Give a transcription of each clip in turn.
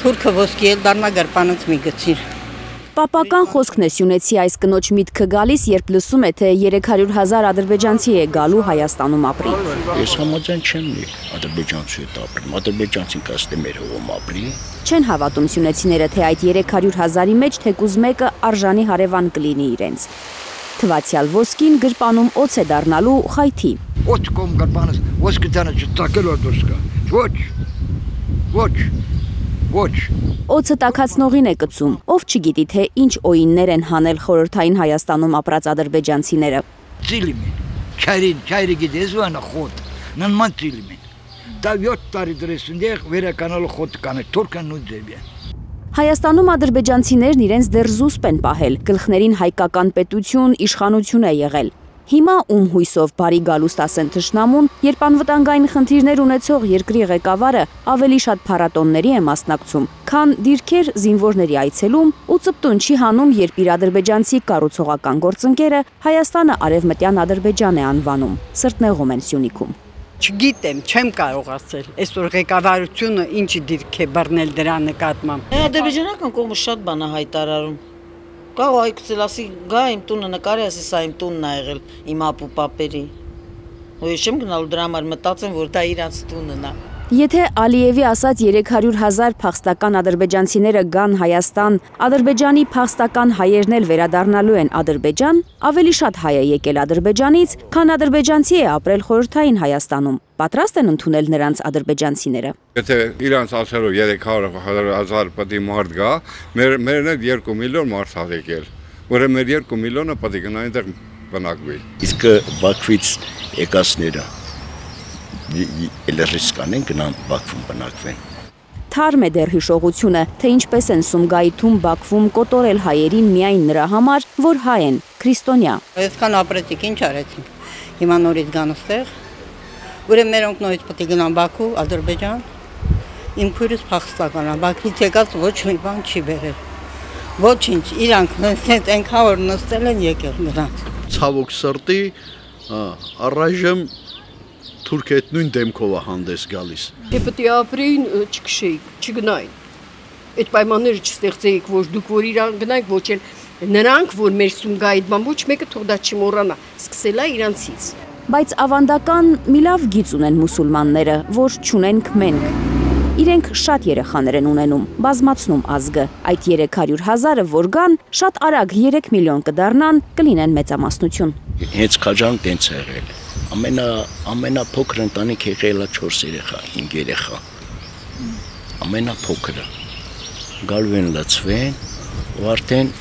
Թուրքը ոսկի էլ դառնա գրպանից մի գցիր։ Պապական խոսքն է Սյունեցի այս կնոջ միտքը գալիս, երբ լսում է, թե 300,000 ադրբեջանցի է գալու Հայաստանում ապրի։ Ես համաձայն չեմ լի ադրբեջանցի հետ ապրում, ադրբեջանցին կստե մեր հողում ապրի։ Չեն հավատում սյունեցիները, թե այդ 300,000-ի մեջ թեկուզ մեկը արժանի հարևան կլինի իրենց։ Թվացյալ ոսկին գրպանում օծ է դառնալու խայթի։ Օծ կոմ գրպանս ոսկի դանը չտակելու դուրսկա։ Ոչ։ Օծը տաքացնողին է կծում, ով չգիտի, թե ինչ օիններ են հանել խորհրդային Հայաստանում ապրած ադրբեջանցիները։ Ծիլիմին, չայրի գիտես վանա խոտ, ննման ծիլիմին։ Դա 7 տարի դրեսունդեղ վերականալու խոտ կանը, թուրքան ու ձևյան։ Հայաստանում ադրբեջանցիներն իրենց դեռ զուսպ են պահել, գլխներին հայկական պետություն, իշխանություն է եղել։ Հիմա ում հույսով բարի գալուստ ասեն թշնամուն, երբ անվտանգային խնդիրներ ունեցող երկրի ղեկավարը ավելի շատ փառատոնների է մասնակցում, քան դիրքեր զինվորների այցելում ու ծպտուն չի հանում, երբ իր ադրբեջանցի կառուցողական գործընկերը Հայաստանը արևմտյան Ադրբեջան է անվանում, սրտնեղում են Սյունիքում։ Չգիտեմ, չեմ կարող ասել, այսօր ղեկավարությունը ինչ դիրք է բռնել դրա նկատմամբ։ Ադրբեջանական կողմը շատ բան է հայտարարում։ Կարող այգուցել ասի, գա իմ տունը նկարի, ասի սա իմ տունն է եղել, իմ ապու պապերի։ Ու ես չեմ գնալու դրա համար մտածեմ, որ դա իրանց տունն է։ Եթե Ալիևի ասած 300,000 փախստական ադրբեջանցիները գան Հայաստան, Ադրբեջանի փախստական հայերն էլ վերադառնալու են Ադրբեջան, ավելի շատ հայ է եկել Ադրբեջանից, քան ադրբեջանցի է ապրել խորհրդային Հայաստանում։ Պատրաստ են ընդունել նրանց ադրբեջանցիները։ Եթե իրանց ասելով 300,000 պետք է մարդ գա, մերն էլ 2 միլիոն մարդ է եկել։ Ուրեմն մեր 2 միլիոնը պետք է գնա այնտեղ բնակվի։ Իսկ Բաքվից եկածները Էլերիսկան են գնան Բաքվում բնակվեն։ Թարմ է դեռ հիշողությունը, թե ինչպես են Սումգայիթում Բաքվում կոտորել հայերին միայն նրա համար, որ հայ են, քրիստոնյա։ Այսքան ապրեցիք, ինչ արեցինք։ Հիմա նորից գան ստեղ։ Ուրեմն մերոնք նորից պետք է գնան Բաքու, Ադրբեջան։ Իմ քույրս փախստական է, Բաքվից եկած ոչ մի բան չի բերել։ Ոչինչ, իրանք նստել այնքան որ նստել են եկել նրանց։ Ցավոք սրտի, առայժմ թուրքը այդ նույն դեմքով է հանդես գալիս։ Դե պետք է ապրեին, չքշեիք, չգնային։ Այդ պայմանները չստեղծեիք, որ դուք որ իրան գնայիք, ոչ էլ նրանք, որ մեր Սումգայիթ ոչ մեկը թող դա չմոռանա, սկսելա իրանցից։ Բայց ավանդական մի լավ գիծ ունեն մուսուլմանները, որ չունենք մենք։ Իրենք շատ երեխաներ են ունենում, բազմացնում ազգը։ Այդ 300,000-ը որ գան, շատ արագ 3 միլիոն կդառնան, կլինեն մեծամասնություն։ Հենց քաջան տենց է եղել։ Ամենափոքր ընտանիք եղել է 4 երեխա, 5 երեխա։ Ամենափոքրը։ Գալու են լցվեն, ու արդեն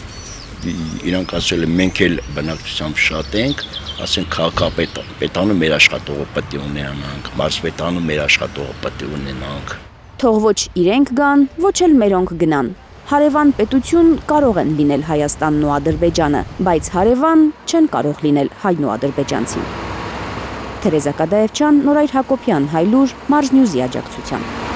իրանք ասել են մենք էլ բնակչությամբ շատ ենք, ասեն քաղաքապետանը մեր աշխատողը պետք է ունենանք, մարզպետանը մեր աշխատողը պետք է ունենանք։ Թող ոչ իրենք գան, ոչ էլ մերոնք գնան։ Հարևան պետություն կարող են լինել Հայաստանն ու Ադրբեջանը, բայց հարևան չեն կարող լինել հայն ու ադրբեջանցին։ Թերեզա Կադաևչյան, Նորայր Հակոբյան, Հայլուր, Mars News-ի աջակցությամբ։